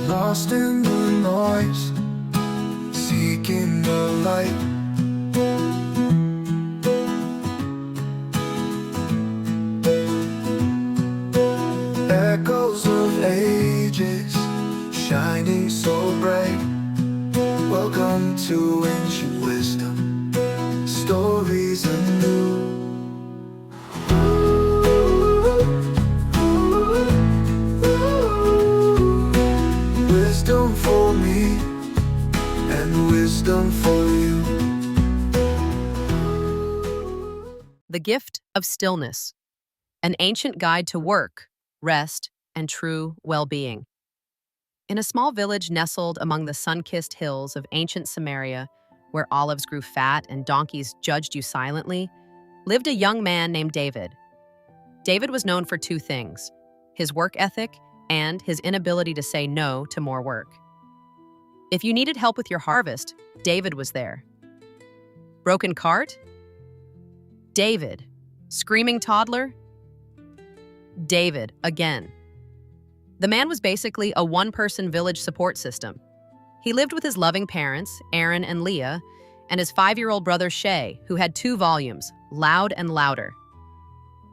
lost in the noise, seeking the light. Echoes of ages, shining so bright. Welcome to ancient wisdom, stories anew. Wisdom for me and wisdom for you. The Gift of Stillness, an ancient guide to work, rest, and true well-being. In a small village nestled among the sun-kissed hills of ancient Samaria, where olives grew fat and donkeys judged you silently, lived a young man named David. David was known for two things: his work ethic and his inability to say no to more work. If you needed help with your harvest, David was there. Broken cart? David. Screaming toddler? David, again. The man was basically a one-person village support system. He lived with his loving parents, Aaron and Leah, and his 5-year-old brother Shay, who had 2 volumes, Loud and Louder.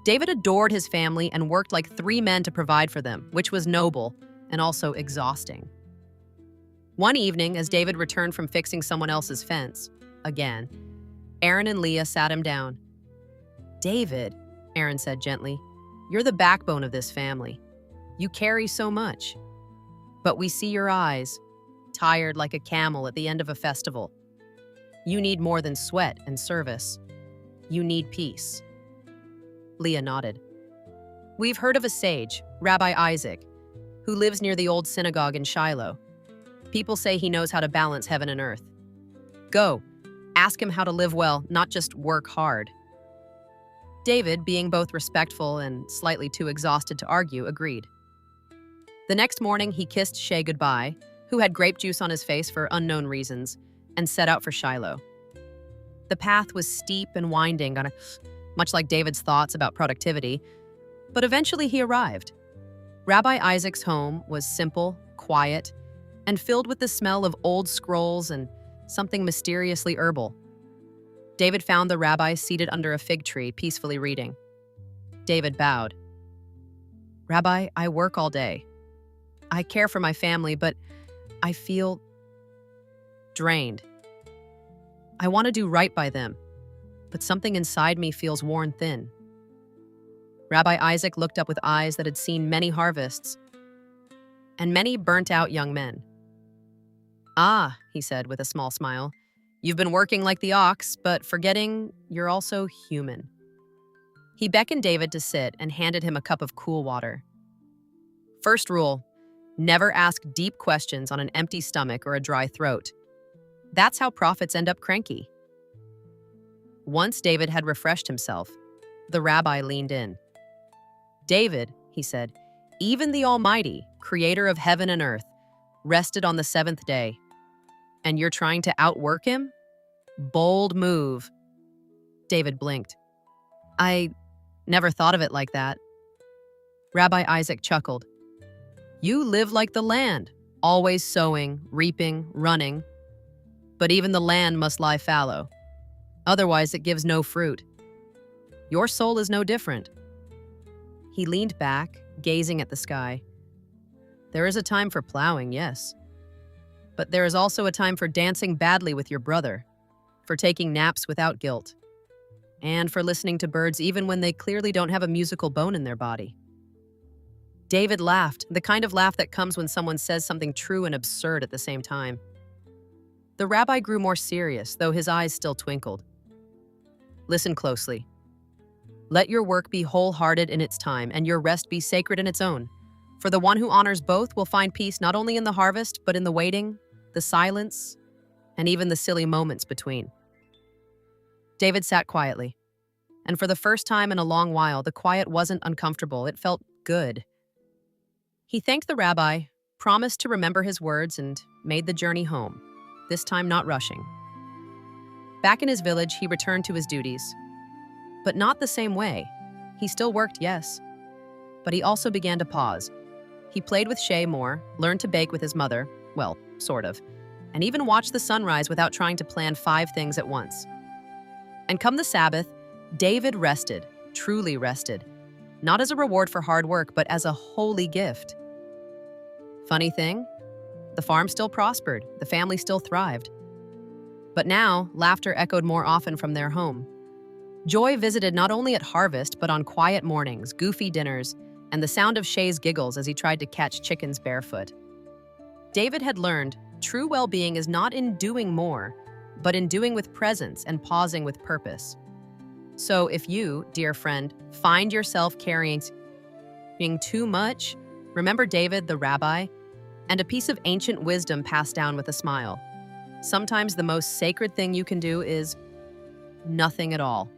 David adored his family and worked like 3 men to provide for them, which was noble and also exhausting. One evening, as David returned from fixing someone else's fence, again, Aaron and Leah sat him down. "David," Aaron said gently, "you're the backbone of this family. You carry so much. But we see your eyes, tired like a camel at the end of a festival. You need more than sweat and service. You need peace." Leah nodded. "We've heard of a sage, Rabbi Isaac, who lives near the old synagogue in Shiloh. People say he knows how to balance heaven and earth. Go, ask him how to live well, not just work hard." David, being both respectful and slightly too exhausted to argue, agreed. The next morning, he kissed Shay goodbye, who had grape juice on his face for unknown reasons, and set out for Shiloh. The path was steep and winding, much like David's thoughts about productivity, but eventually he arrived. Rabbi Isaac's home was simple, quiet, and filled with the smell of old scrolls and something mysteriously herbal. David found the rabbi seated under a fig tree, peacefully reading. David bowed. "Rabbi, I work all day. I care for my family, but I feel drained. I want to do right by them, but something inside me feels worn thin." Rabbi Isaac looked up with eyes that had seen many harvests and many burnt-out young men. "Ah," he said with a small smile, "you've been working like the ox, but forgetting you're also human." He beckoned David to sit and handed him a cup of cool water. "First rule, never ask deep questions on an empty stomach or a dry throat. That's how prophets end up cranky." Once David had refreshed himself, the rabbi leaned in. "David," he said, "even the Almighty, creator of heaven and earth, rested on the 7th day. And you're trying to outwork him? Bold move." David blinked. "I never thought of it like that." Rabbi Isaac chuckled. "You live like the land, always sowing, reaping, running. But even the land must lie fallow. Otherwise, it gives no fruit. Your soul is no different." He leaned back, gazing at the sky. "There is a time for plowing, yes. But there is also a time for dancing badly with your brother, for taking naps without guilt, and for listening to birds even when they clearly don't have a musical bone in their body." David laughed, the kind of laugh that comes when someone says something true and absurd at the same time. The rabbi grew more serious, though his eyes still twinkled. "Listen closely. Let your work be wholehearted in its time, and your rest be sacred in its own. For the one who honors both will find peace not only in the harvest, but in the waiting, the silence, and even the silly moments between." David sat quietly, and for the first time in a long while, the quiet wasn't uncomfortable, it felt good. He thanked the rabbi, promised to remember his words, and made the journey home, this time not rushing. Back in his village, he returned to his duties. But not the same way. He still worked, yes. But he also began to pause. He played with Shay more, learned to bake with his mother, well, sort of, and even watched the sunrise without trying to plan 5 things at once. And come the Sabbath, David rested, truly rested, not as a reward for hard work, but as a holy gift. Funny thing, the farm still prospered, the family still thrived. But now, laughter echoed more often from their home. Joy visited not only at harvest, but on quiet mornings, goofy dinners, and the sound of Shay's giggles as he tried to catch chickens barefoot. David had learned true well-being is not in doing more, but in doing with presence and pausing with purpose. So if you, dear friend, find yourself carrying too much, remember David, the rabbi, and a piece of ancient wisdom passed down with a smile. Sometimes the most sacred thing you can do is nothing at all.